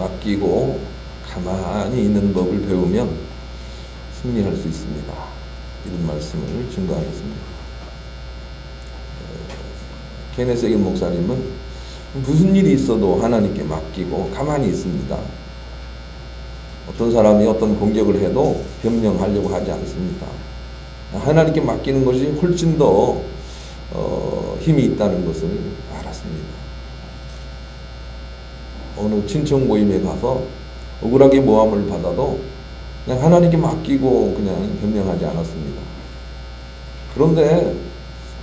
맡기고 가만히 있는 법을 배우면 승리할 수 있습니다. 이런 말씀을 증거하겠습니다. 케네스 에겐 목사님은 무슨 일이 있어도 하나님께 맡기고 가만히 있습니다. 어떤 사람이 어떤 공격을 해도 변명하려고 하지 않습니다. 하나님께 맡기는 것이 훨씬 더 힘이 있다는 것을 알았습니다. 어느 친척 모임에 가서 억울하게 모함을 받아도 그냥 하나님께 맡기고 그냥 변명하지 않았습니다. 그런데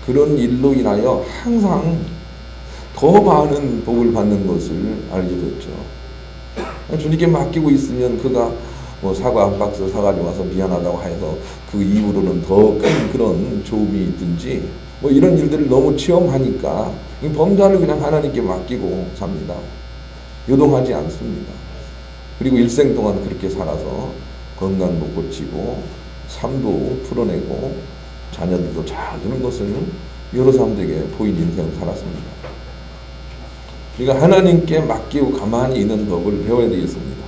그런 일로 인하여 항상 더 많은 복을 받는 것을 알게 됐죠. 주님께 맡기고 있으면 그가 뭐 사과 한 박스 사가지고 와서 미안하다고 해서 그 이후로는 더 큰 그런 조음이 있든지 뭐 이런 일들을 너무 체험하니까 이 범사를 그냥 하나님께 맡기고 삽니다. 요동하지 않습니다. 그리고 일생 동안 그렇게 살아서 건강도 고치고 삶도 풀어내고 자녀들도 잘 되는 것을 여러 사람들에게 보인 인생을 살았습니다. 그러니까 하나님께 맡기고 가만히 있는 법을 배워야 되겠습니다.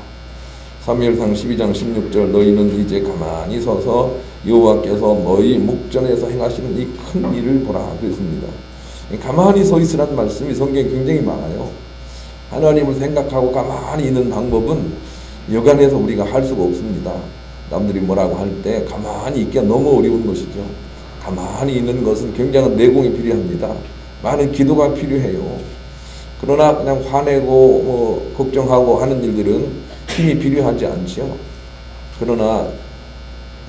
사무엘상 12장 16절 너희는 이제 가만히 서서 여호와께서 너희 목전에서 행하시는 이 큰 일을 보라 그랬습니다. 가만히 서 있으라는 말씀이 성경에 굉장히 많아요. 하나님을 생각하고 가만히 있는 방법은 여간해서 우리가 할 수가 없습니다. 남들이 뭐라고 할 때 가만히 있기가 너무 어려운 것이죠. 가만히 있는 것은 굉장한 내공이 필요합니다. 많은 기도가 필요해요. 그러나 그냥 화내고 걱정하고 하는 일들은 힘이 필요하지 않죠. 그러나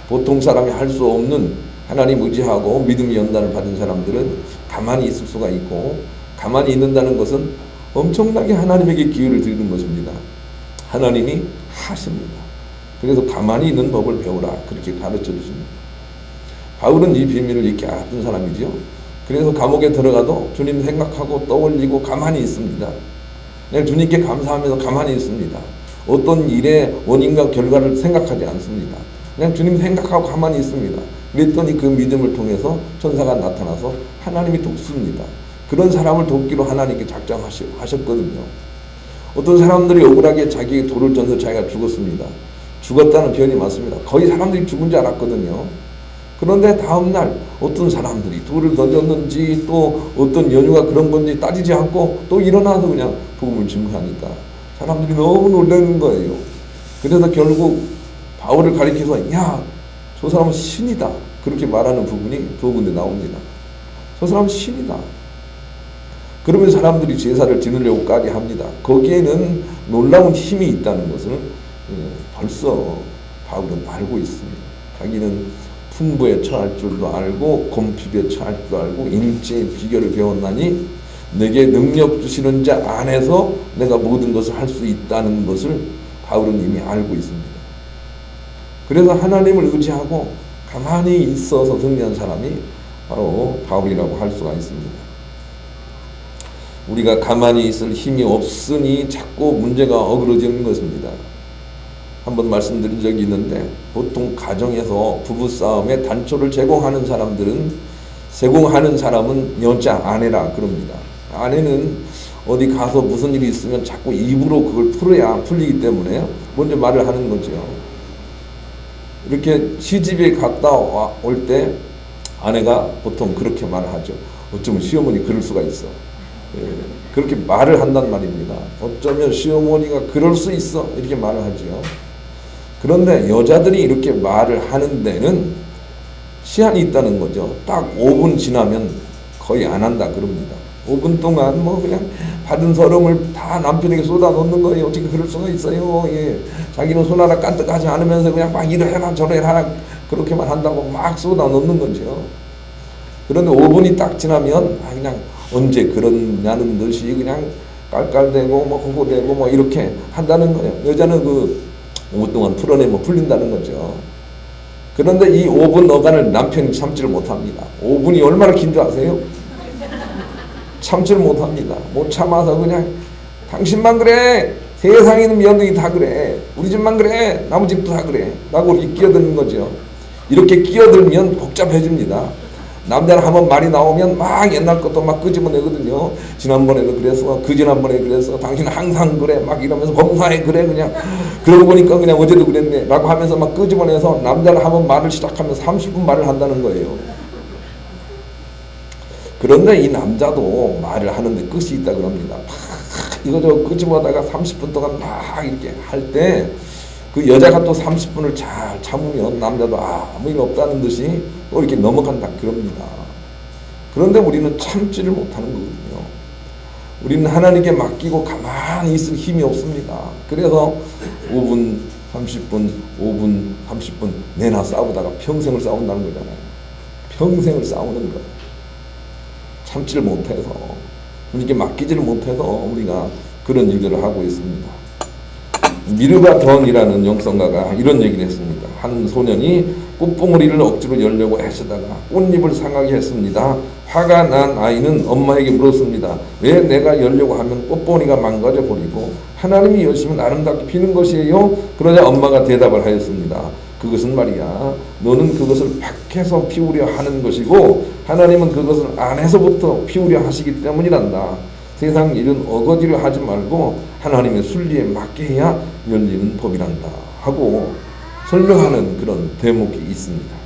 보통 사람이 할 수 없는 하나님 의지하고 믿음의 연단을 받은 사람들은 가만히 있을 수가 있고, 가만히 있는다는 것은 엄청나게 하나님에게 기회를 드리는 것입니다. 하나님이 하십니다. 그래서 가만히 있는 법을 배우라 그렇게 가르쳐 주십니다. 바울은 이 비밀을 익히 알았던 사람이죠. 그래서 감옥에 들어가도 주님 생각하고 떠올리고 가만히 있습니다. 그냥 주님께 감사하면서 가만히 있습니다. 어떤 일의 원인과 결과를 생각하지 않습니다. 그냥 주님 생각하고 가만히 있습니다. 그랬더니 그 믿음을 통해서 천사가 나타나서 하나님이 돕습니다. 그런 사람을 돕기로 하나님께 작정하셨거든요. 어떤 사람들이 억울하게 자기에게 돌을 던져 자기가 죽었습니다. 죽었다는 표현이 맞습니다. 거의 사람들이 죽은 줄 알았거든요. 그런데 다음날 어떤 사람들이 돌을 던졌는지 또 어떤 연유가 그런 건지 따지지 않고 또 일어나서 그냥 복음을 증거하니까 사람들이 너무 놀라는 거예요. 그래서 결국 바울을 가리켜서 야, 저 사람은 신이다 그렇게 말하는 부분이 두 군데 나옵니다. 저 사람은 신이다. 그러면 사람들이 제사를 지내려고까지 합니다. 거기에는 놀라운 힘이 있다는 것을 벌써 바울은 알고 있습니다. 자기는 풍부에 처할 줄도 알고 곰핍에 처할 줄도 알고 인체의 비결을 배웠나니 내게 능력 주시는 자 안에서 내가 모든 것을 할 수 있다는 것을 바울은 이미 알고 있습니다. 그래서 하나님을 의지하고 가만히 있어서 승리한 사람이 바로 바울이라고 할 수가 있습니다. 우리가 가만히 있을 힘이 없으니 자꾸 문제가 어그러지는 것입니다. 한번 말씀드린 적이 있는데 보통 가정에서 부부싸움에 단초를 제공하는 사람은 여자 아내라 그럽니다. 아내는 어디 가서 무슨 일이 있으면 자꾸 입으로 그걸 풀어야 풀리기 때문에 먼저 말을 하는 거죠. 이렇게 시집에 갔다 올 때 아내가 보통 그렇게 말을 하죠. 어쩌면 시어머니 그럴 수가 있어. 그렇게 말을 한단 말입니다. 어쩌면 시어머니가 그럴 수 있어 이렇게 말을 하죠. 그런데 여자들이 이렇게 말을 하는 데는 시한이 있다는 거죠. 딱 5분 지나면 거의 안 한다 그럽니다. 5분 동안 뭐 그냥 받은 서름을 다 남편에게 쏟아 놓는 거예요. 어떻게 그럴 수가 있어요. 예. 자기는 손하나 까뜩하지 않으면서 그냥 막 이래라 저래라 그렇게만 한다고 막 쏟아 놓는 거죠. 그런데 5분이 딱 지나면 그냥 언제 그러냐는 듯이 그냥 깔깔대고 뭐 호호대고 뭐 이렇게 한다는 거예요. 여자는 그 5분 동안 풀어내면 풀린다는 거죠. 그런데 이 5분 어간을 남편이 참지를 못합니다. 5분이 얼마나 긴 줄 아세요? 참지를 못합니다. 못 참아서 그냥 당신만 그래. 세상에 있는 며느리 다 그래. 우리 집만 그래. 나무 집도 다 그래. 라고 이렇게 끼어드는 거죠. 이렇게 끼어들면 복잡해집니다. 남자는 한번 말이 나오면 막 옛날 것도 막 끄집어내거든요. 지난번에도 그래서, 그지난번에 그래서, 당신은 항상 그래, 막 이러면서 범사에 그래, 그냥. 그러고 보니까 그냥 어제도 그랬네, 라고 하면서 막 끄집어내서 남자는 한번 말을 시작하면 30분 말을 한다는 거예요. 그런데 이 남자도 말을 하는데 끝이 있다 그럽니다. 막 이거저거 끄집어다가 30분 동안 막 이렇게 할 때 그 여자가 또 30분을 잘 참으면 남자도 아무 일 없다는 듯이 또 이렇게 넘어간다 그럽니다. 그런데 우리는 참지를 못하는 거거든요. 우리는 하나님께 맡기고 가만히 있을 힘이 없습니다. 그래서 5분, 30분, 5분, 30분 내나 싸우다가 평생을 싸운다는 거잖아요. 평생을 싸우는 거예요. 참지를 못해서, 하나님께 맡기지를 못해서 우리가 그런 일들을 하고 있습니다. 미르바 던이라는 영성가가 이런 얘기를 했습니다. 한 소년이 꽃봉오리를 억지로 열려고 애쓰다가 꽃잎을 상하게 했습니다. 화가 난 아이는 엄마에게 물었습니다. 왜 내가 열려고 하면 꽃봉오리가 망가져 버리고 하나님이 여시면 아름답게 피는 것이에요? 그러자 엄마가 대답을 하였습니다. 그것은 말이야, 너는 그것을 밖에서 피우려 하는 것이고 하나님은 그것을 안에서부터 피우려 하시기 때문이란다. 세상 일은 어거지로 하지 말고 하나님의 순리에 맞게 해야 열리는 법이란다 하고 설명하는 그런 대목이 있습니다.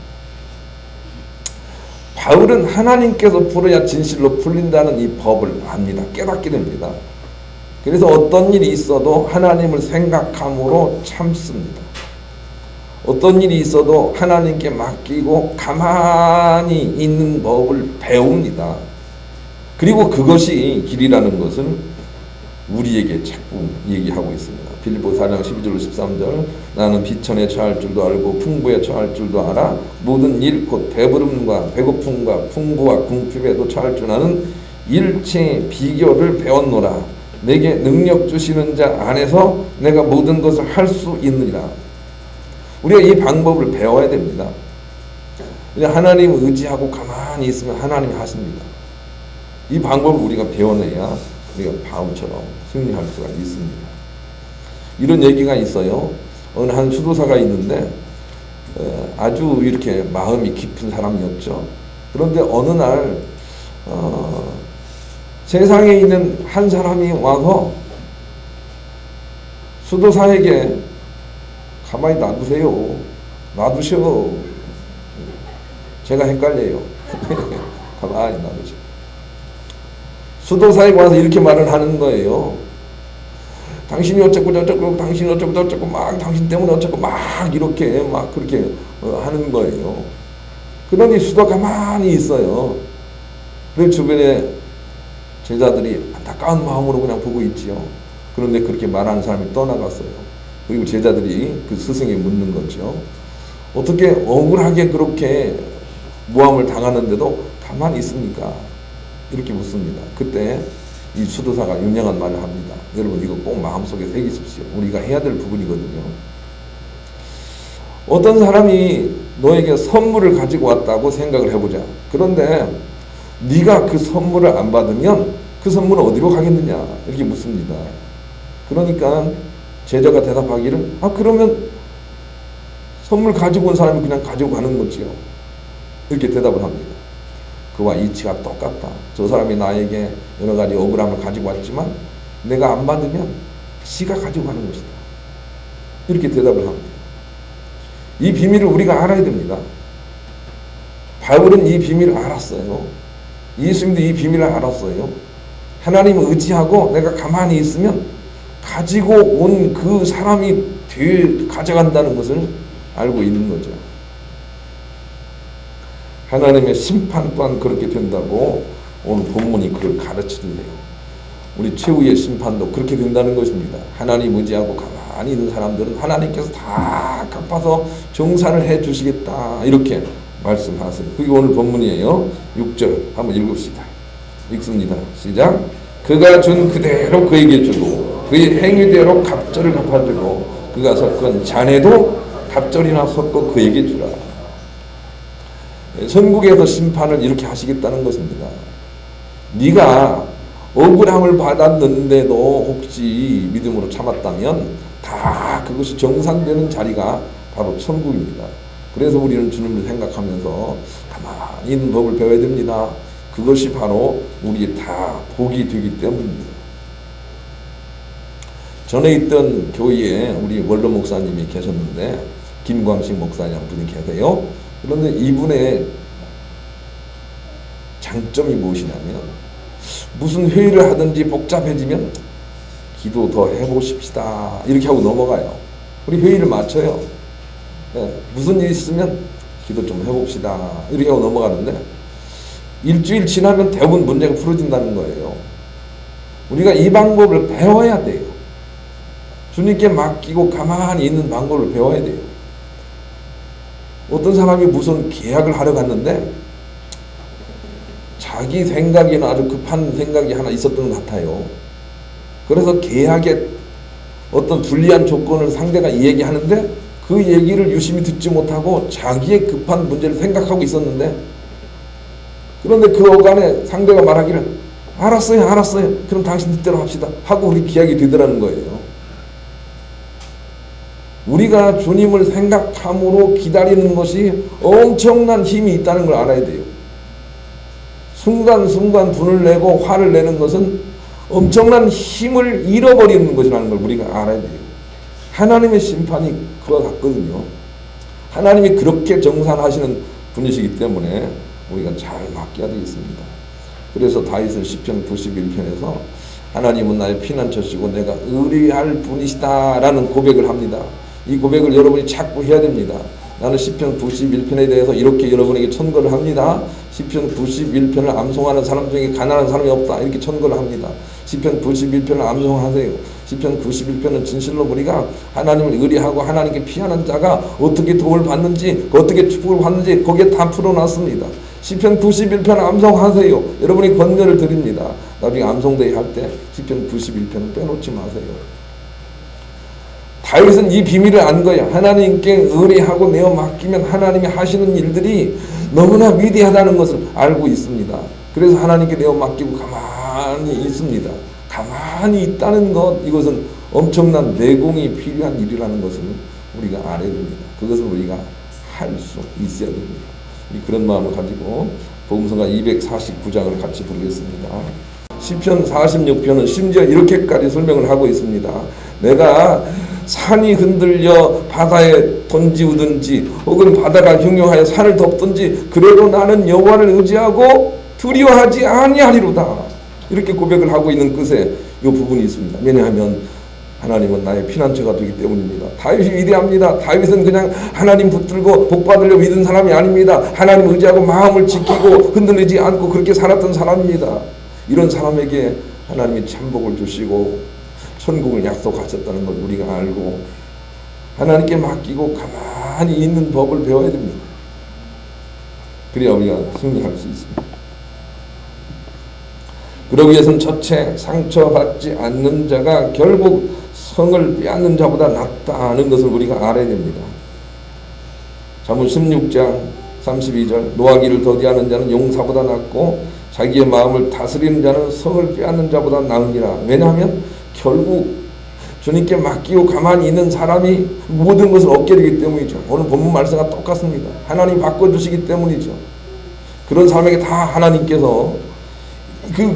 바울은 하나님께서 풀어야 진실로 풀린다는 이 법을 압니다. 깨닫게 됩니다. 그래서 어떤 일이 있어도 하나님을 생각함으로 참습니다. 어떤 일이 있어도 하나님께 맡기고 가만히 있는 법을 배웁니다. 그리고 그것이 길이라는 것을 우리에게 자꾸 얘기하고 있습니다. 빌립보 4장 12절 13절 나는 비천에 처할 줄도 알고 풍부에 처할 줄도 알아 모든 일 곧 배부름과 배고픔과 풍부와 궁핍에도 처할 줄 아는 일체의 비결을 배웠노라. 내게 능력 주시는 자 안에서 내가 모든 것을 할 수 있느니라. 우리가 이 방법을 배워야 됩니다. 하나님을 의지하고 가만히 있으면 하나님이 하십니다. 이 방법을 우리가 배워내야 우리가 바울처럼 승리할 수가 있습니다. 이런 얘기가 있어요. 어느 한 수도사가 있는데 아주 이렇게 마음이 깊은 사람이었죠. 그런데 어느 날 세상에 있는 한 사람이 와서 수도사에게 가만히 놔두세요. 놔두셔. 제가 헷갈려요. 가만히 놔두세요. 수도사에 와서 이렇게 말을 하는 거예요. 당신이 어쩌고 저쩌고 당신이 어쩌고 저쩌고 막 당신 때문에 어쩌고 막 이렇게 막 그렇게 하는 거예요. 그러니 수도가 가만히 있어요. 그래서 주변에 제자들이 안타까운 마음으로 그냥 보고 있지요. 그런데 그렇게 말하는 사람이 떠나갔어요. 그리고 제자들이 그 스승에 묻는 거죠. 어떻게 억울하게 그렇게 모함을 당하는데도 가만히 있습니까? 이렇게 묻습니다. 그때 이 수도사가 유명한 말을 합니다. 여러분 이거 꼭 마음속에 새기십시오. 우리가 해야 될 부분이거든요. 어떤 사람이 너에게 선물을 가지고 왔다고 생각을 해보자. 그런데 네가 그 선물을 안 받으면 그 선물은 어디로 가겠느냐 이렇게 묻습니다. 그러니까 제자가 대답하기를 그러면 선물 가지고 온 사람이 그냥 가지고 가는 거지요. 이렇게 대답을 합니다. 그와 이치가 똑같다. 저 사람이 나에게 여러 가지 억울함을 가지고 왔지만 내가 안 받으면 지가 가지고 가는 것이다. 이렇게 대답을 합니다. 이 비밀을 우리가 알아야 됩니다. 바울은 이 비밀을 알았어요. 예수님도 이 비밀을 알았어요. 하나님을 의지하고 내가 가만히 있으면 가지고 온 그 사람이 가져간다는 것을 알고 있는 거죠. 하나님의 심판 또한 그렇게 된다고 오늘 본문이 그걸 가르치는데요. 우리 최후의 심판도 그렇게 된다는 것입니다. 하나님 의지하고 가만히 있는 사람들은 하나님께서 다 갚아서 정산을 해 주시겠다 이렇게 말씀하세요. 그게 오늘 본문이에요. 6절 한번 읽읍시다. 읽습니다. 시작. 그가 준 그대로 그에게 주고 그의 행위대로 갑절을 갚아주고 그가 섞은 잔에도 갑절이나 섞어 그에게 주라. 천국에서 심판을 이렇게 하시겠다는 것입니다. 네가 억울함을 받았는데도 혹시 믿음으로 참았다면 다 그것이 정산되는 자리가 바로 천국입니다. 그래서 우리는 주님을 생각하면서 가만히 있는 법을 배워야 됩니다. 그것이 바로 우리의 다 복이 되기 때문입니다. 전에 있던 교회에 우리 원로 목사님이 계셨는데 김광식 목사님이라는 분이 계세요. 그런데 이분의 장점이 무엇이냐면 무슨 회의를 하든지 복잡해지면 기도 더 해보십시다 이렇게 하고 넘어가요. 우리 회의를 마쳐요. 네, 무슨 일 있으면 기도 좀 해봅시다 이렇게 하고 넘어가는데 일주일 지나면 대부분 문제가 풀어진다는 거예요. 우리가 이 방법을 배워야 돼요. 주님께 맡기고 가만히 있는 방법을 배워야 돼요. 어떤 사람이 무슨 계약을 하러 갔는데 자기 생각에는 아주 급한 생각이 하나 있었던 것 같아요. 그래서 계약에 어떤 불리한 조건을 상대가 얘기하는데 그 얘기를 유심히 듣지 못하고 자기의 급한 문제를 생각하고 있었는데 그런데 그 어간에 상대가 말하기를 알았어요 그럼 당신 뜻대로 합시다 하고 우리 계약이 되더라는 거예요. 우리가 주님을 생각함으로 기다리는 것이 엄청난 힘이 있다는 걸 알아야 돼요. 순간순간 분을 내고 화를 내는 것은 엄청난 힘을 잃어버리는 것이라는 걸 우리가 알아야 돼요. 하나님의 심판이 그와 같거든요. 하나님이 그렇게 정산하시는 분이시기 때문에 우리가 잘 맡겨야 되겠습니다. 그래서 다윗은 시편 91편에서 하나님은 나의 피난처시고 내가 의뢰할 분이시다 라는 고백을 합니다. 이 고백을 여러분이 자꾸 해야 됩니다. 나는 시편 91편에 대해서 이렇게 여러분에게 천거를 합니다. 시편 91편을 암송하는 사람 중에 가난한 사람이 없다 이렇게 천거를 합니다. 시편 91편을 암송하세요. 시편 91편은 진실로 우리가 하나님을 의뢰하고 하나님께 피하는 자가 어떻게 도움을 받는지 어떻게 축복을 받는지 거기에 다 풀어놨습니다. 시편 91편 암송하세요. 여러분이 권면을 드립니다. 나중에 암송대회 할 때 시편 91편은 빼놓지 마세요. 다윗은 이 비밀을 안 거예요. 하나님께 의뢰하고 내어 맡기면 하나님이 하시는 일들이 너무나 위대하다는 것을 알고 있습니다. 그래서 하나님께 내어 맡기고 가만히 있습니다. 가만히 있다는 것, 이것은 엄청난 내공이 필요한 일이라는 것을 우리가 알아야 됩니다. 그것을 우리가 할 수 있어야 됩니다. 그런 마음을 가지고 복음성가 249장을 같이 부르겠습니다. 시편 46편은 심지어 이렇게까지 설명을 하고 있습니다. 내가 산이 흔들려 바다에 던지우든지 혹은 바다가 흉흉하여 산을 덮든지 그래도 나는 여호와를 의지하고 두려워하지 아니하리로다. 이렇게 고백을 하고 있는 끝에 이 부분이 있습니다. 왜냐하면 하나님은 나의 피난처가 되기 때문입니다. 다윗이 위대합니다. 다윗은 그냥 하나님 붙들고 복받으려 믿은 사람이 아닙니다. 하나님 의지하고 마음을 지키고 흔들리지 않고 그렇게 살았던 사람입니다. 이런 사람에게 하나님이 참복을 주시고 천국을 약속하셨다는 걸 우리가 알고 하나님께 맡기고 가만히 있는 법을 배워야 됩니다. 그래야 우리가 승리할 수 있습니다. 그러기 위해서는 첫째, 상처받지 않는 자가 결국 성을 빼앗는 자보다 낫다는 것을 우리가 알아야 됩니다. 잠언 16장 32절 노하기를 더디하는 자는 용사보다 낫고 자기의 마음을 다스리는 자는 성을 빼앗는 자보다 나으니라. 왜냐하면 결국 주님께 맡기고 가만히 있는 사람이 모든 것을 얻게 되기 때문이죠. 오늘 본문 말씀과 똑같습니다. 하나님 바꿔주시기 때문이죠. 그런 사람에게 다 하나님께서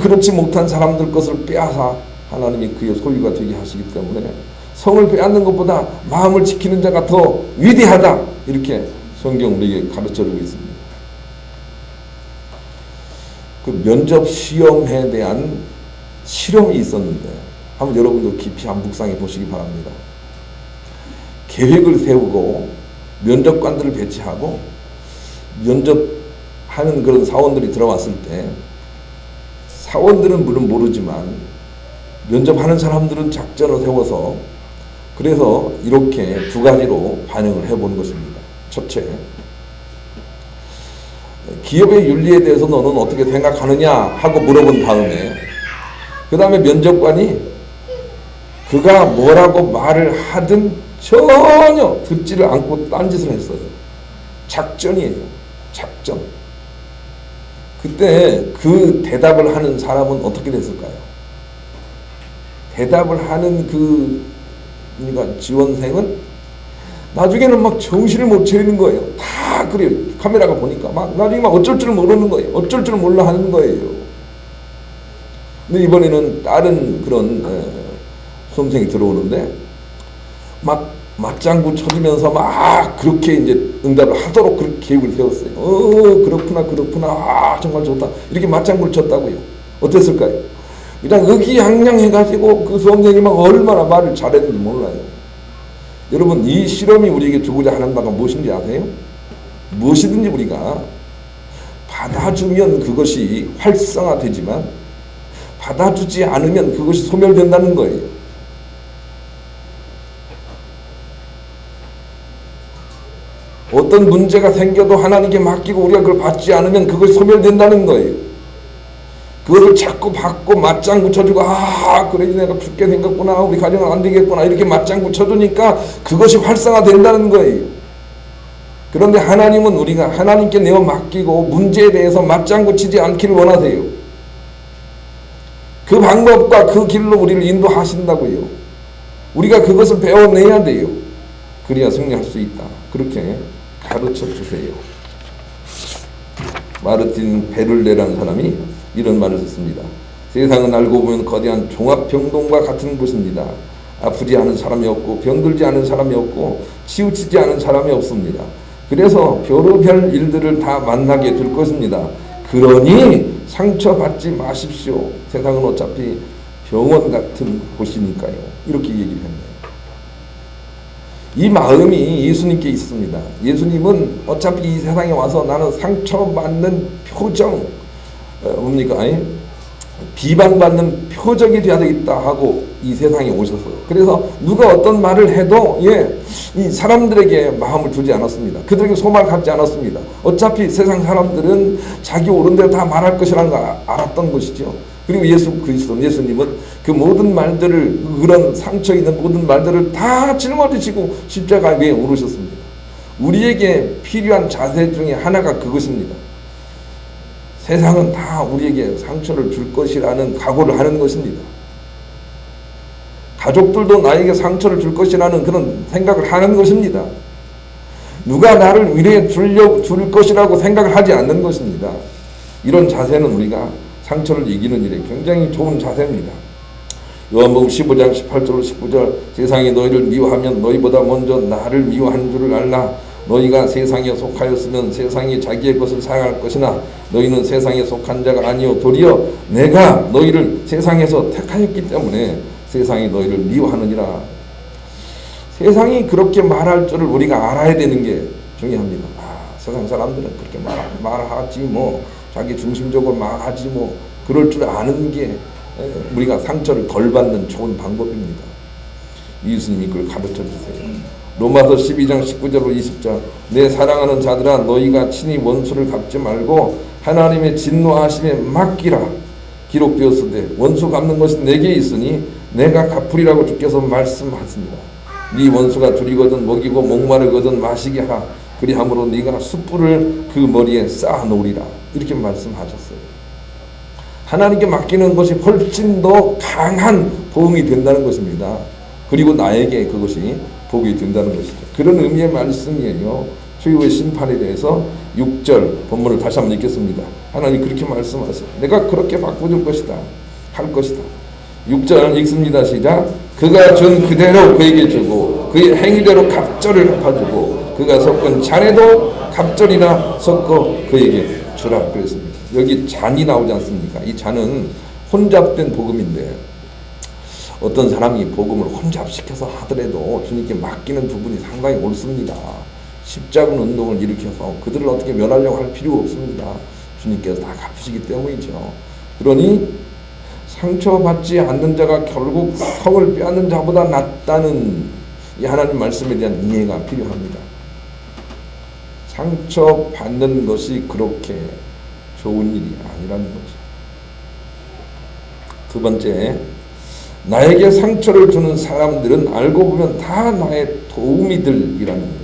그렇지 못한 사람들 것을 빼앗아 하나님이 그의 소유가 되게 하시기 때문에 성을 빼앗는 것보다 마음을 지키는 자가 더 위대하다. 이렇게 성경 우리에게 가르쳐주고 있습니다. 그 면접 시험에 대한 실험이 있었는데 한번 여러분도 깊이 한번 묵상해 보시기 바랍니다. 계획을 세우고 면접관들을 배치하고 면접하는 그런 사원들이 들어왔을 때 사원들은 물론 모르지만 면접하는 사람들은 작전을 세워서 그래서 이렇게 두 가지로 반영을 해보는 것입니다. 첫째, 기업의 윤리에 대해서 너는 어떻게 생각하느냐 하고 물어본 다음에 그 다음에 면접관이 그가 뭐라고 말을 하든 전혀 듣지를 않고 딴짓을 했어요. 작전이에요. 작전. 그때 그 대답을 하는 사람은 어떻게 됐을까요? 대답을 하는 그러니까 지원생은 나중에는 막 정신을 못 차리는 거예요. 다 막 그래요. 카메라가 보니까 막 나중에 막 어쩔 줄 모르는 거예요. 어쩔 줄 몰라 하는 거예요. 근데 이번에는 다른 그런 수험생이 들어오는데 막 맞장구 쳐주면서 막 그렇게 이제 응답을 하도록 그렇게 계획을 세웠어요. 그렇구나. 정말 좋다. 이렇게 맞장구를 쳤다고요. 어땠을까요? 그냥 의기양양해가지고 그 수험생이 막 얼마나 말을 잘했는지 몰라요. 여러분, 이 실험이 우리에게 주고자 하는 바가 무엇인지 아세요? 무엇이든지 우리가 받아주면 그것이 활성화되지만 받아주지 않으면 그것이 소멸된다는 거예요. 어떤 문제가 생겨도 하나님께 맡기고 우리가 그걸 받지 않으면 그것이 소멸된다는 거예요. 그것을 자꾸 받고 맞장구 쳐주고 그래 내가 죽게 생겼구나, 우리 가정은 안 되겠구나, 이렇게 맞장구 쳐주니까 그것이 활성화된다는 거예요. 그런데 하나님은 우리가 하나님께 내어 맡기고 문제에 대해서 맞장구 치지 않기를 원하세요. 그 방법과 그 길로 우리를 인도하신다고요. 우리가 그것을 배워내야 돼요. 그래야 승리할 수 있다. 그렇게 가르쳐 주세요. 마르틴 베를레라는 사람이 이런 말을 했습니다. 세상은 알고 보면 거대한 종합병동과 같은 곳입니다. 아프지 않은 사람이 없고 병들지 않은 사람이 없고 치우치지 않은 사람이 없습니다. 그래서 별의별 일들을 다 만나게 될 것입니다. 그러니 상처받지 마십시오. 세상은 어차피 병원 같은 곳이니까요. 이렇게 얘기를 했네요. 이 마음이 예수님께 있습니다. 예수님은 어차피 이 세상에 와서 나는 상처받는 표정, 비방받는 표적이 되어야 되겠다 하고 이 세상에 오셨어요. 그래서 누가 어떤 말을 해도 이 사람들에게 마음을 두지 않았습니다. 그들에게 소망을 갖지 않았습니다. 어차피 세상 사람들은 자기 옳은 대로 다 말할 것이라는 걸 알았던 것이죠. 그리고 예수님은 그 모든 말들을, 그런 상처 있는 모든 말들을 다 짊어지시고 십자가 위에 오르셨습니다. 우리에게 필요한 자세 중에 하나가 그것입니다. 세상은 다 우리에게 상처를 줄 것이라는 각오를 하는 것입니다. 가족들도 나에게 상처를 줄 것이라는 그런 생각을 하는 것입니다. 누가 나를 위로해 줄 것이라고 생각을 하지 않는 것입니다. 이런 자세는 우리가 상처를 이기는 일에 굉장히 좋은 자세입니다. 요한복음 15장 18절로 19절 세상이 너희를 미워하면 너희보다 먼저 나를 미워한 줄을 알라. 너희가 세상에 속하였으면 세상이 자기의 것을 사랑할 것이나 너희는 세상에 속한 자가 아니요 도리어 내가 너희를 세상에서 택하였기 때문에 세상이 너희를 미워하느니라. 세상이 그렇게 말할 줄을 우리가 알아야 되는 게 중요합니다. 세상 사람들은 그렇게 말하지 자기 중심적으로 말하지 그럴 줄 아는 게 우리가 상처를 덜 받는 좋은 방법입니다. 예수님이 그걸 가르쳐 주세요. 로마서 12장 19절로 20절 내 사랑하는 자들아 너희가 친히 원수를 갚지 말고 하나님의 진노하심에 맡기라. 기록되었으되 원수 갚는 것이 내게 있으니 내가 갚으리라고 주께서 말씀하십니다. 네 원수가 둘이거든 먹이고 목마르거든 마시게 하라. 그리함으로 네가 숯불을 그 머리에 쌓아 놓으리라. 이렇게 말씀하셨어요. 하나님께 맡기는 것이 훨씬 더 강한 보응이 된다는 것입니다. 그리고 나에게 그것이 복이 된다는 것이죠. 그런 의미의 말씀이에요. 최후의 심판에 대해서 6절 본문을 다시 한번 읽겠습니다. 하나님 그렇게 말씀하세요. 내가 그렇게 바꿔줄 것이다. 할 것이다. 6절 읽습니다. 시작. 그가 준 그대로 그에게 주고 그의 행위대로 갑절을 갚아주고 그가 섞은 잔에도 갑절이나 섞어 그에게 주라 그랬습니다. 여기 잔이 나오지 않습니까? 이 잔은 혼잡된 복음인데 어떤 사람이 복음을 혼잡시켜서 하더라도 주님께 맡기는 부분이 상당히 옳습니다. 십자군 운동을 일으켜서 그들을 어떻게 멸하려고 할 필요 없습니다. 주님께서 다 갚으시기 때문이죠. 그러니 상처받지 않는 자가 결국 성을 빼앗는 자보다 낫다는 이 하나님 말씀에 대한 이해가 필요합니다. 상처받는 것이 그렇게 좋은 일이 아니라는 거죠. 두 번째, 나에게 상처를 주는 사람들은 알고 보면 다 나의 도우미들이라는 거죠.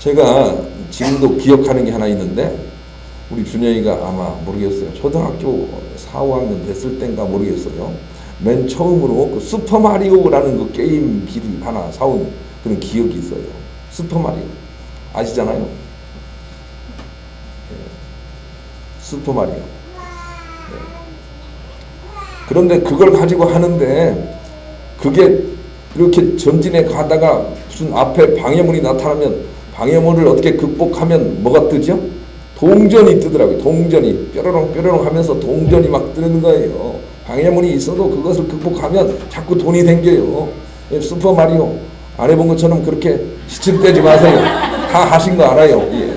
제가 지금도 기억하는 게 하나 있는데 우리 준영이가 아마 모르겠어요. 초등학교 4, 5학년 됐을 땐가 모르겠어요. 맨 처음으로 그 슈퍼마리오라는 그 게임기를 하나 사온 그런 기억이 있어요. 슈퍼마리오 아시잖아요. 예. 슈퍼마리오. 예. 그런데 그걸 가지고 하는데 그게 이렇게 전진해 가다가 무슨 앞에 방해물이 나타나면 방해물을 어떻게 극복하면 뭐가 뜨죠? 동전이 뜨더라고요. 동전이 뾰로롱 뾰로롱 하면서 동전이 막 뜨는 거예요. 방해물이 있어도 그것을 극복하면 자꾸 돈이 생겨요. 슈퍼마리오 안 해본 것처럼 그렇게 시침대지 마세요. 다 하신 거 알아요. 예.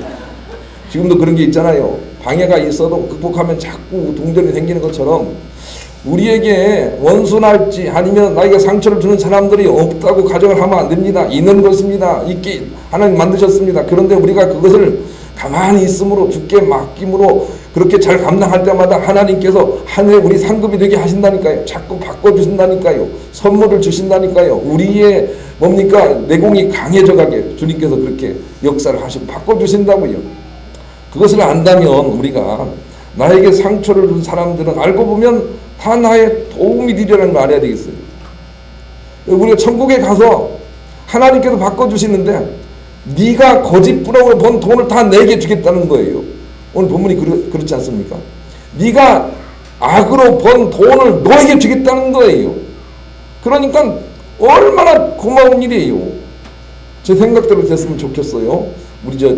지금도 그런 게 있잖아요. 방해가 있어도 극복하면 자꾸 동전이 생기는 것처럼 우리에게 원수날지 아니면 나에게 상처를 주는 사람들이 없다고 가정을 하면 안 됩니다. 있는 것입니다. 있기 하나님 만드셨습니다. 그런데 우리가 그것을 가만히 있음으로 주께 맡김으로 그렇게 잘 감당할 때마다 하나님께서 하늘에 우리 상급이 되게 하신다니까요. 자꾸 바꿔주신다니까요. 선물을 주신다니까요. 우리의 뭡니까 내공이 강해져 가게 주님께서 그렇게 역사를 하시고 바꿔주신다고요. 그것을 안다면 우리가 나에게 상처를 준 사람들은 알고 보면 다 나의 도움이 되리라는 걸 알아야 되겠어요. 우리가 천국에 가서 하나님께서 바꿔주시는데 네가 거짓 부렁으로 번 돈을 다 내게 주겠다는 거예요. 오늘 본문이 그렇지 않습니까? 네가 악으로 번 돈을 너에게 주겠다는 거예요. 그러니까 얼마나 고마운 일이에요. 제 생각대로 됐으면 좋겠어요. 우리 저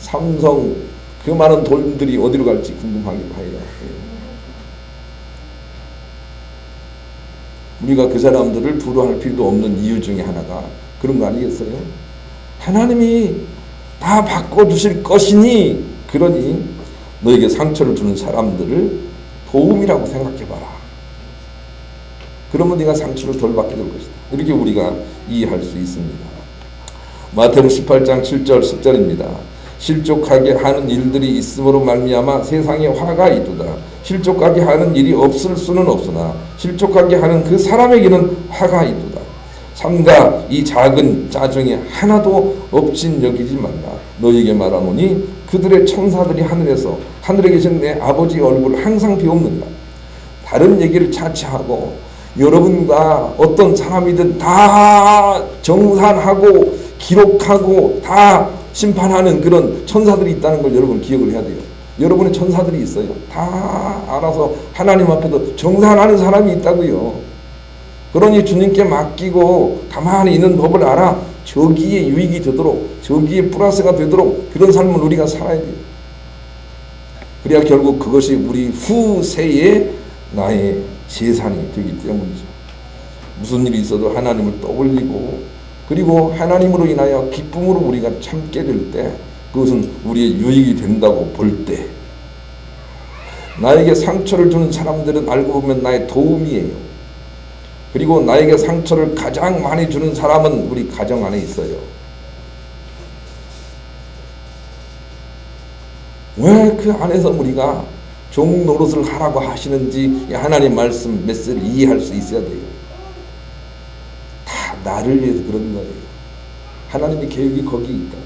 삼성 그 많은 돈들이 어디로 갈지 궁금하기도 해요. 우리가 그 사람들을 부러워할 필요도 없는 이유 중에 하나가 그런 거 아니겠어요? 하나님이 다 바꿔주실 것이니 그러니 너에게 상처를 주는 사람들을 도움이라고 생각해봐라. 그러면 네가 상처를 덜 받게 될 것이다. 이렇게 우리가 이해할 수 있습니다. 마태복음 18장 7절 10절입니다. 실족하게 하는 일들이 있음으로 말미암아 세상에 화가 있도다. 실족하게 하는 일이 없을 수는 없으나 실족하게 하는 그 사람에게는 화가 있도다. 삼가 이 작은 자 중에 하나도 없진 여기지 말라. 너희에게 말하노니 그들의 천사들이 하늘에 계신 내 아버지 얼굴을 항상 비옵느니라. 다른 얘기를 차치하고 여러분과 어떤 사람이든 다 정산하고 기록하고 다 심판하는 그런 천사들이 있다는 걸 여러분 기억을 해야 돼요. 여러분의 천사들이 있어요. 다 알아서 하나님 앞에도 정산하는 사람이 있다고요. 그러니 주님께 맡기고 가만히 있는 법을 알아 저기에 유익이 되도록 저기에 플러스가 되도록 그런 삶을 우리가 살아야 돼요. 그래야 결국 그것이 우리 후세의 나의 재산이 되기 때문이죠. 무슨 일이 있어도 하나님을 떠올리고 그리고 하나님으로 인하여 기쁨으로 우리가 참게 될 때 그것은 우리의 유익이 된다고 볼 때 나에게 상처를 주는 사람들은 알고 보면 나의 도움이에요. 그리고 나에게 상처를 가장 많이 주는 사람은 우리 가정 안에 있어요. 왜 그 안에서 우리가 종 노릇을 하라고 하시는지 하나님 말씀 메시지를 이해할 수 있어야 돼요. 다 나를 위해서 그런 거예요. 하나님의 계획이 거기 있다.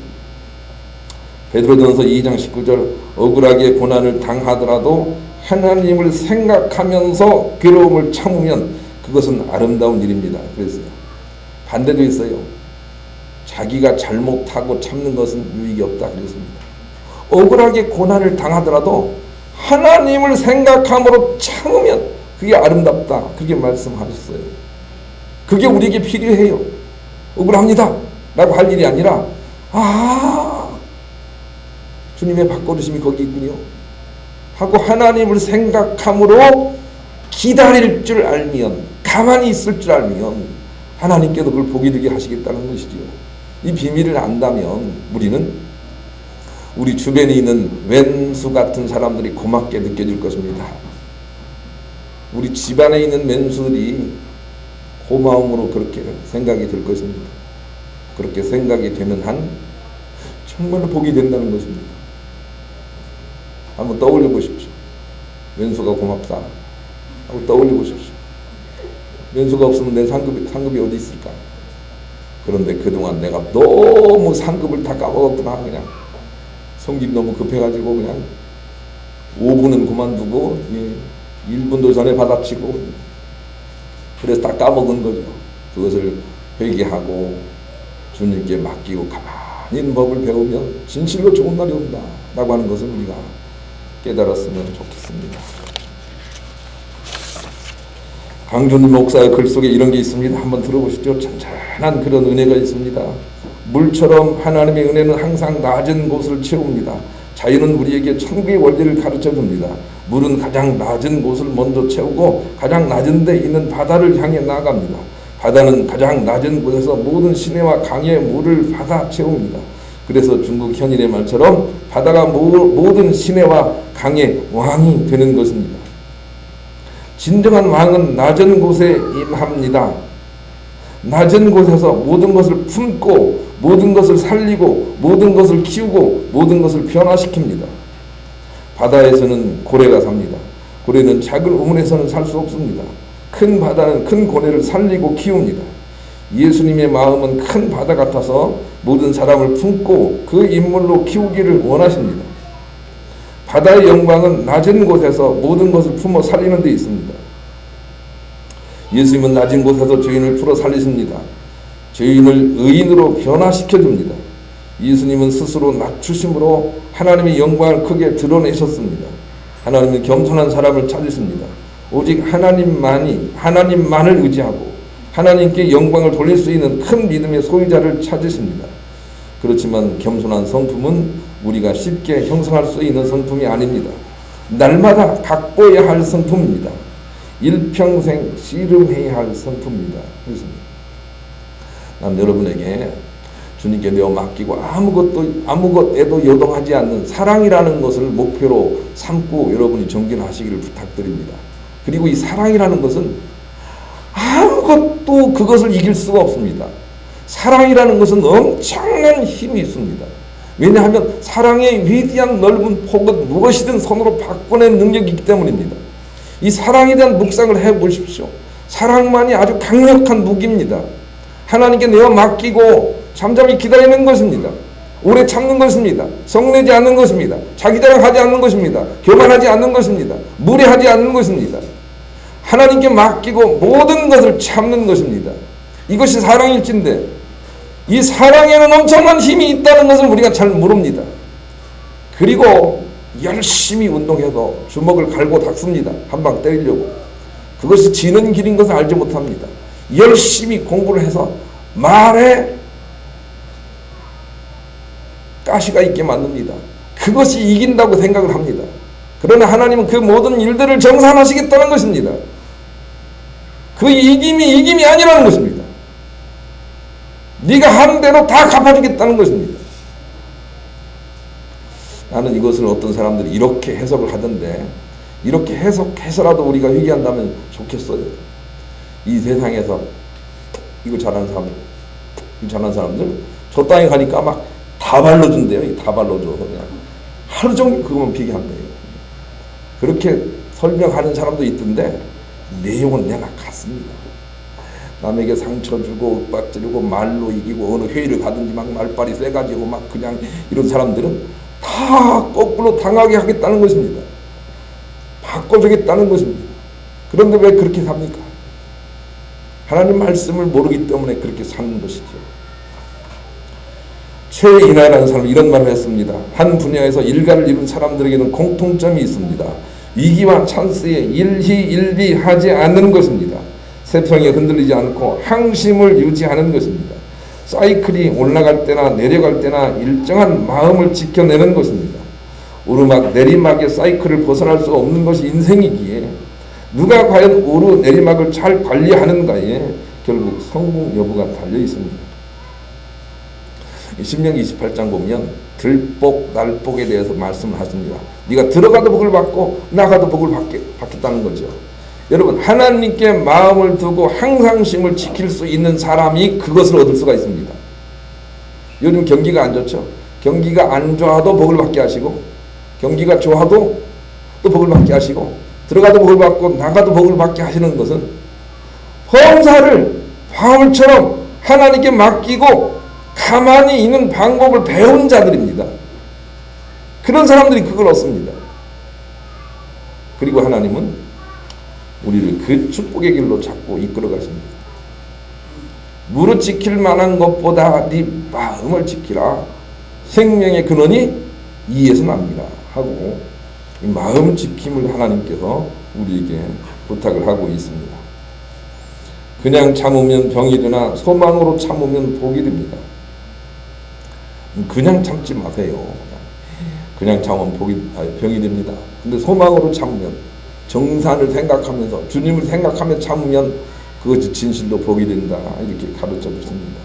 베드로전서 2장 19절 억울하게 고난을 당하더라도 하나님을 생각하면서 괴로움을 참으면 그것은 아름다운 일입니다. 그랬어요. 반대도 있어요. 자기가 잘못하고 참는 것은 유익이 없다 그랬습니다. 억울하게 고난을 당하더라도 하나님을 생각함으로 참으면 그게 아름답다. 그게 말씀하셨어요. 그게 우리에게 필요해요. 억울합니다 라고 할 일이 아니라 주님의 바꿔주심이 거기 있군요 하고 하나님을 생각함으로 기다릴 줄 알면 가만히 있을 줄 알면 하나님께도 그걸 복이 되게 하시겠다는 것이지요. 이 비밀을 안다면 우리는 우리 주변에 있는 왼수 같은 사람들이 고맙게 느껴질 것입니다. 우리 집안에 있는 왼수들이 고마움으로 그렇게 생각이 될 것입니다. 그렇게 생각이 되는 한 정말로 복이 된다는 것입니다. 한번 떠올려 보십시오. 왼수가 고맙다 하고 떠올려 보십시오. 왼수가 없으면 내 상급이 어디 있을까? 그런데 그동안 내가 너무 상급을 다 까먹었구나. 그냥 성질이 너무 급해가지고 그냥 5분은 그만두고 1분도 전에 받아치고 그래서 다 까먹은 거죠. 그것을 회개하고 주님께 맡기고 가만히 있는 법을 배우면 진실로 좋은 날이 온다 라고 하는 것을 우리가 깨달았으면 좋겠습니다. 강준일 목사의 글 속에 이런 게 있습니다. 한번 들어보시죠. 잔잔한 그런 은혜가 있습니다. 물처럼 하나님의 은혜는 항상 낮은 곳을 채웁니다. 자연은 우리에게 천국의 원리를 가르쳐 줍니다. 물은 가장 낮은 곳을 먼저 채우고 가장 낮은 데 있는 바다를 향해 나아갑니다. 바다는 가장 낮은 곳에서 모든 시내와 강의 물을 받아 채웁니다. 그래서 중국 현인의 말처럼 바다가 모든 시내와 강의 왕이 되는 것입니다. 진정한 왕은 낮은 곳에 임합니다. 낮은 곳에서 모든 것을 품고 모든 것을 살리고 모든 것을 키우고 모든 것을 변화시킵니다. 바다에서는 고래가 삽니다. 고래는 작은 우물에서는 살 수 없습니다. 큰 바다는 큰 고래를 살리고 키웁니다. 예수님의 마음은 큰 바다 같아서 모든 사람을 품고 그 인물로 키우기를 원하십니다. 바다의 영광은 낮은 곳에서 모든 것을 품어 살리는 데 있습니다. 예수님은 낮은 곳에서 죄인을 풀어 살리십니다. 죄인을 의인으로 변화시켜 줍니다. 예수님은 스스로 낮추심으로 하나님의 영광을 크게 드러내셨습니다. 하나님은 겸손한 사람을 찾으십니다. 오직 하나님만을 의지하고 하나님께 영광을 돌릴 수 있는 큰 믿음의 소유자를 찾으십니다. 그렇지만 겸손한 성품은 우리가 쉽게 형성할 수 있는 성품이 아닙니다. 날마다 바꿔야 할 성품입니다. 일평생 씨름해야 할 성품입니다. 그렇습니다. 난 여러분에게 주님께 내어 맡기고 아무것에도 요동하지 않는 사랑이라는 것을 목표로 삼고 여러분이 정진하시기를 부탁드립니다. 그리고 이 사랑이라는 것은 아무것도 그것을 이길 수가 없습니다. 사랑이라는 것은 엄청난 힘이 있습니다. 왜냐하면 사랑의 위대한 넓은 폭은 무엇이든 손으로 바꿔낸 능력이 있기 때문입니다. 이 사랑에 대한 묵상을 해보십시오. 사랑만이 아주 강력한 무기입니다. 하나님께 내어 맡기고 잠잠히 기다리는 것입니다. 오래 참는 것입니다. 성내지 않는 것입니다. 자기 자랑하지 않는 것입니다. 교만하지 않는 것입니다. 무례하지 않는 것입니다. 하나님께 맡기고 모든 것을 참는 것입니다. 이것이 사랑일진데 이 사랑에는 엄청난 힘이 있다는 것을 우리가 잘 모릅니다. 그리고 열심히 운동해도 주먹을 갈고 닦습니다. 한 방 때리려고. 그것이 지는 길인 것을 알지 못합니다. 열심히 공부를 해서 말에 가시가 있게 만듭니다. 그것이 이긴다고 생각을 합니다. 그러나 하나님은 그 모든 일들을 정산하시겠다는 것입니다. 그 이김이 아니라는 것입니다. 네가 한 대로 다 갚아주겠다는 것입니다. 나는 이것을 어떤 사람들이 이렇게 해석을 하던데 이렇게 해석해서라도 우리가 회개한다면 좋겠어요. 이 세상에서 이거 잘하는 사람들 저 땅에 가니까 막 다 발라준대요. 다 발라줘. 그냥 하루 종일 그것만 비교한대요. 그렇게 설명하는 사람도 있던데 내용은 내나 같습니다. 남에게 상처 주고 윽박지르고 말로 이기고 어느 회의를 가든지 막 말빨이 세가지고 막 그냥 이런 사람들은 다 거꾸로 당하게 하겠다는 것입니다. 바꿔주겠다는 것입니다. 그런데 왜 그렇게 삽니까? 하나님 말씀을 모르기 때문에 그렇게 사는 것이죠. 최인하라는 사람은 이런 말을 했습니다. 한 분야에서 일가를 이룬 사람들에게는 공통점이 있습니다. 위기와 찬스에 일희일비하지 않는 것입니다. 세평에 흔들리지 않고 항심을 유지하는 것입니다. 사이클이 올라갈 때나 내려갈 때나 일정한 마음을 지켜내는 것입니다. 오르막 내리막의 사이클을 벗어날 수 없는 것이 인생이기에 누가 과연 오르 내리막을 잘 관리하는가에 결국 성공 여부가 달려 있습니다. 신명기 28장 보면 들복 날복에 대해서 말씀을 하십니다. 네가 들어가도 복을 받고 나가도 복을 받겠다는 거죠. 여러분 하나님께 마음을 두고 항상심을 지킬 수 있는 사람이 그것을 얻을 수가 있습니다. 요즘 경기가 안 좋죠. 경기가 안 좋아도 복을 받게 하시고 경기가 좋아도 또 복을 받게 하시고 들어가도 복을 받고 나가도 복을 받게 하시는 것은 헌사를 바울처럼 하나님께 맡기고 가만히 있는 방법을 배운 자들입니다. 그런 사람들이 그걸 얻습니다. 그리고 하나님은 우리를 그 축복의 길로 자꾸 이끌어 가십니다. 무릇 지킬 만한 것보다 네 마음을 지키라. 생명의 근원이 이에서 납니다 하고 이 마음 지킴을 하나님께서 우리에게 부탁을 하고 있습니다. 그냥 참으면 병이 되나 소망으로 참으면 복이 됩니다. 그냥 참지 마세요. 그냥 참으면 병이 됩니다. 근데 소망으로 참으면, 정산을 생각하면서 주님을 생각하며 참으면 그것이 진실로 복이 된다 이렇게 가르쳐 주십니다.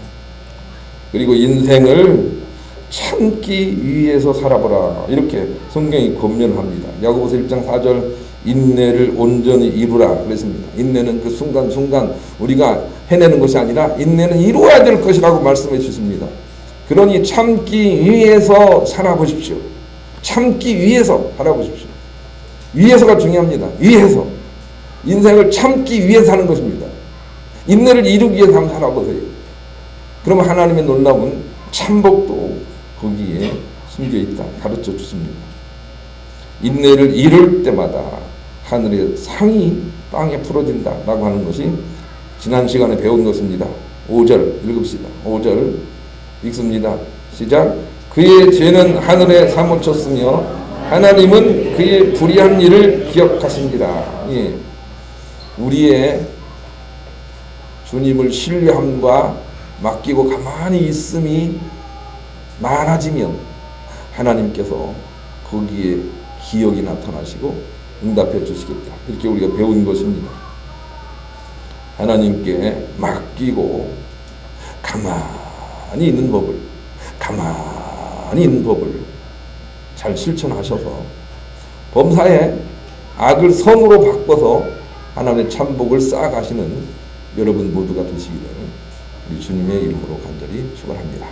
그리고 인생을 참기 위해서 살아보라 이렇게 성경이 권면합니다. 야고보서 1장 4절 인내를 온전히 이루라 그랬습니다. 인내는 그 순간순간 우리가 해내는 것이 아니라 인내는 이루어야 될 것이라고 말씀해 주십니다. 그러니 참기 위해서 살아보십시오. 참기 위해서 살아보십시오. 위해서가 중요합니다. 위해서. 인생을 참기 위해 사는 것입니다. 인내를 이루기 위해서 한번 살아보세요. 그러면 하나님의 놀라운 참복도 거기에 숨겨 있다 가르쳐 주십니다. 인내를 이룰 때마다 하늘의 상이 땅에 풀어진다 라고 하는 것이 지난 시간에 배운 것입니다. 5절 읽읍시다. 5절 읽습니다. 시작. 그의 죄는 하늘에 사무쳤으며 하나님은 그의 불의한 일을 기억하십니다. 예. 우리의 주님을 신뢰함과 맡기고 가만히 있음이 많아지면 하나님께서 거기에 기억이 나타나시고 응답해 주시겠다. 이렇게 우리가 배운 것입니다. 하나님께 맡기고 가만히 있는 법을 잘 실천하셔서 범사에 악을 선으로 바꿔서 하나님의 참복을 쌓아가시는 여러분 모두가 되시기를 우리 주님의 이름으로 간절히 축원합니다.